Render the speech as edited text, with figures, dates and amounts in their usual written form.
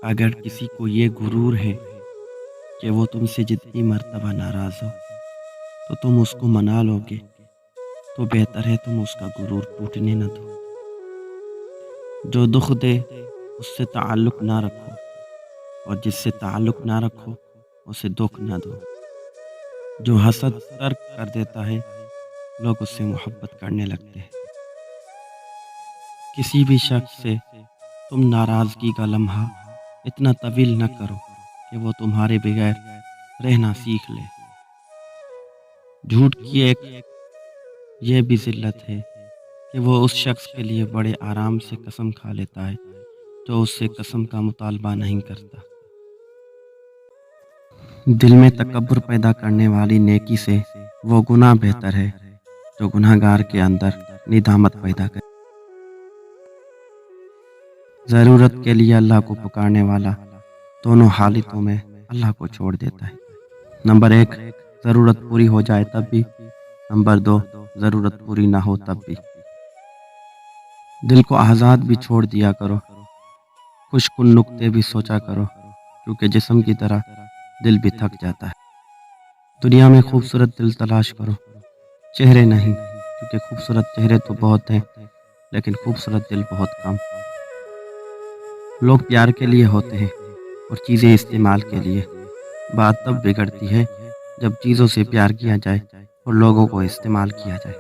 اگر کسی کو یہ غرور ہے کہ وہ تم سے جتنی مرتبہ ناراض ہو تو تم اس کو منا لو گے، تو بہتر ہے تم اس کا غرور ٹوٹنے نہ دو۔ جو دکھ دے اس سے تعلق نہ رکھو، اور جس سے تعلق نہ رکھو اسے دکھ نہ دو۔ جو حسد ترک کر دیتا ہے لوگ اس سے محبت کرنے لگتے ہیں۔ کسی بھی شخص سے تم ناراضگی کا لمحہ اتنا طویل نہ کرو کہ وہ تمہارے بغیر رہنا سیکھ لے۔ جھوٹ کی ایک یہ بھی ذلت ہے کہ وہ اس شخص کے لیے بڑے آرام سے قسم کھا لیتا ہے جو اس سے قسم کا مطالبہ نہیں کرتا۔ دل میں تکبر پیدا کرنے والی نیکی سے وہ گناہ بہتر ہے جو گناہ گار کے اندر ندامت پیدا کرے۔ ضرورت کے لیے اللہ کو پکارنے والا دونوں حالتوں میں اللہ کو چھوڑ دیتا ہے۔ نمبر 1، ضرورت پوری ہو جائے تب بھی۔ نمبر 2، ضرورت پوری نہ ہو تب بھی۔ دل کو آزاد بھی چھوڑ دیا کرو، خوش کن نکتے بھی سوچا کرو، کیونکہ جسم کی طرح دل بھی تھک جاتا ہے۔ دنیا میں خوبصورت دل تلاش کرو، چہرے نہیں، کیونکہ خوبصورت چہرے تو بہت ہیں لیکن خوبصورت دل بہت کم۔ لوگ پیار کے لیے ہوتے ہیں اور چیزیں استعمال کے لیے۔ بات تب بگڑتی ہے جب چیزوں سے پیار کیا جائے اور لوگوں کو استعمال کیا جائے۔